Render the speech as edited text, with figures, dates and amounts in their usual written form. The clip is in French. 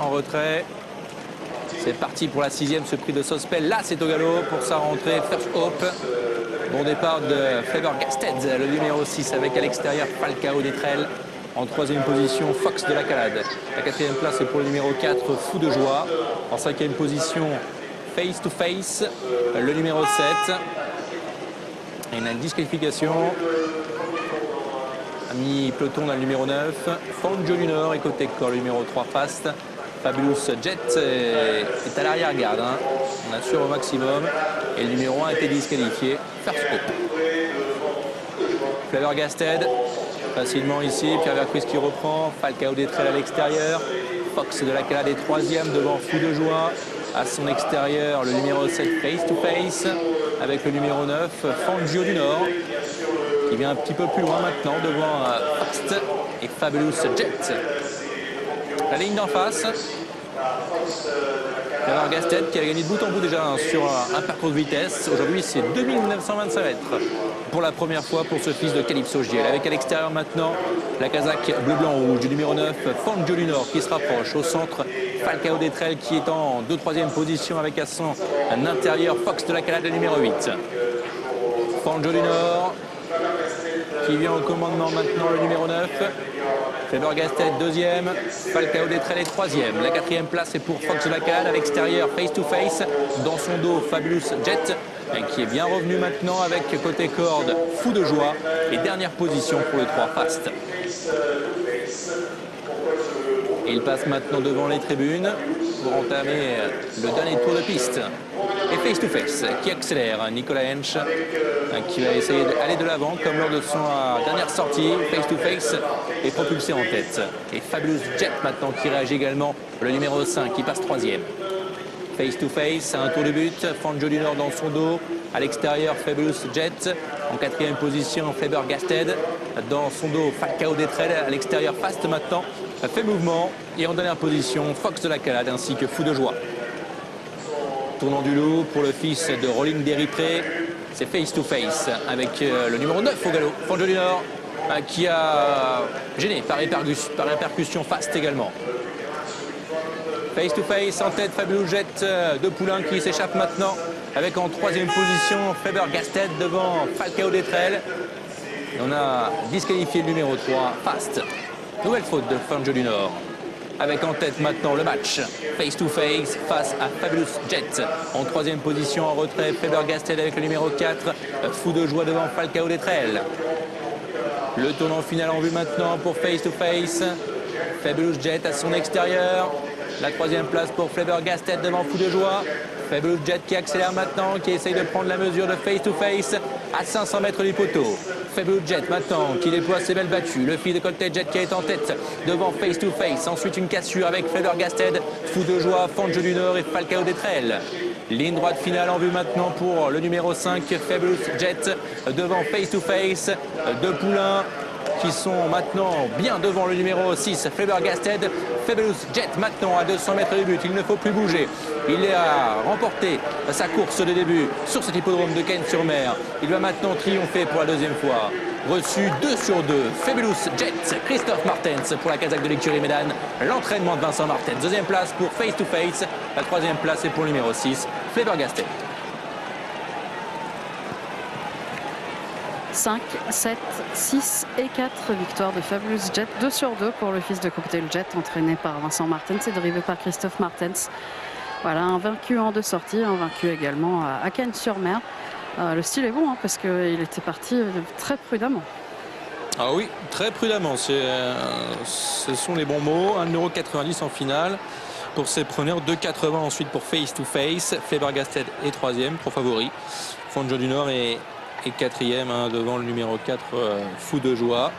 en retrait. C'est parti pour la 6e, ce prix de Sospel. Là, c'est au galop pour sa rentrée. First Hope. Bon départ de Faber Gasted, le numéro 6, avec à l'extérieur Falcao Detrel. En 3e position, Fox de la Calade. La 4e place est pour le numéro 4, Fou de Joie. En 5e position, Face to Face, le numéro 7. Et une disqualification. A mis peloton dans le numéro 9. Fangio du Nord et côté corps, le numéro 3, Fast. Fabulous Jet est à l'arrière-garde. On assure au maximum. Et le numéro 1 a été disqualifié. First Hope. Faber Gasted. Facilement ici. Pierre Vercruis qui reprend. Falcao Detrel à l'extérieur. Fox de la Calade est 3e devant Fou de Joie. À son extérieur, le numéro 7, Face to Face. Avec le numéro 9, Fangio du Nord. Qui vient un petit peu plus loin maintenant devant Fast et Fabulous Jet. La ligne d'en face. Faber Gasted qui a gagné de bout en bout déjà sur un parcours de vitesse. Aujourd'hui, c'est 2925 mètres pour la première fois pour ce fils de Calypso Giel. Avec à l'extérieur maintenant la casaque bleu-blanc-rouge du numéro 9, Fangio du Nord qui se rapproche. Au centre, Falcao Detrel qui est en 2-3e position avec à son intérieur Fox de la Calade, le numéro 8. Fangio du Nord qui vient au commandement maintenant, le numéro 9. Faber Gasted 2e, Falcao Detrel est 3e. La 4e place est pour Fox de la Calade. À l'extérieur, Face to Face. Dans son dos, Fabulous Jet qui est bien revenu maintenant avec côté corde, Fou de Joie. Et dernière position pour le 3, Fast. Et il passe maintenant devant les tribunes pour entamer le dernier tour de piste. Et Face to Face qui accélère, Nicolas Hensch qui va essayer d'aller de l'avant comme lors de son dernière sortie. Face to Face est propulsé en tête. Et Fabulous Jet maintenant qui réagit également, le numéro 5 qui passe 3e. Face to Face, un tour de but, Fangio du Nord dans son dos. À l'extérieur, Fabulous Jet. En 4e position, Faber Gasted. Dans son dos, Falcao Detrel. À l'extérieur, Fast maintenant fait mouvement. Et en dernière position, Fox de la Calade ainsi que Fou de Joie. Tournant du loup pour le fils de Rolling Deripré. C'est Face to Face avec le numéro 9 au galop. Fangio du Nord qui a gêné par répercussion Fast également. Face to Face en tête, Fabulous Jet de Poulain qui s'échappe maintenant avec en 3e position Faber Gasted devant Falcao Detrel. Et on a disqualifié le numéro 3, Fast. Nouvelle faute de Fangio du Nord. Avec en tête maintenant le match. Face to Face face à Fabulous Jet. En 3e position en retrait, Faber Gasted avec le numéro 4, Fou de Joie devant Falcao Detrel. Le tournant final en vue maintenant pour Face to Face. Fabulous Jet à son extérieur. La 3e place pour Faber Gasted devant Fou de Joie. Fabulous Jet qui accélère maintenant, qui essaye de prendre la mesure de Face to Face à 500 mètres du poteau. Fabulous Jet maintenant qui déploie ses belles battues. Le fil de Colté Jet qui est en tête devant Face to Face. Ensuite une cassure avec Faber Gasted, Fou de Joie, Fangio du Nord et Falcao Detrel. Ligne droite finale en vue maintenant pour le numéro 5, Fabulous Jet devant Face to Face. Deux poulains qui sont maintenant bien devant le numéro 6, Faber Gasted. Fabulous Jet maintenant à 200 mètres du but, il ne faut plus bouger. Il a remporté sa course de début sur cet hippodrome de Cannes-sur-Mer. Il va maintenant triompher pour la 2e fois. Reçu 2 sur 2, Fabulous Jet, Christophe Martens pour la casaque de l'écurie Médane. L'entraînement de Vincent Martens. 2e place pour Face to Face. La 3e place est pour le numéro 6, Faber Gasted. 5, 7, 6 et 4 victoires de Fabulous Jet, 2 sur 2 pour le fils de Cocktail Jet, entraîné par Vincent Martens et dérivé par Christophe Martens. Voilà, un vaincu en 2 sorties, un vaincu également à Cannes-sur-Mer. Le style est bon parce qu'il était parti très prudemment. Ah oui, très prudemment, ce sont les bons mots. 1,90 € en finale pour ses preneurs, 2,80 € ensuite pour Face to Face. Faber Gasted est 3e, pro favori. Fangio du Nord est 4e devant le numéro 4, Fou de Joie.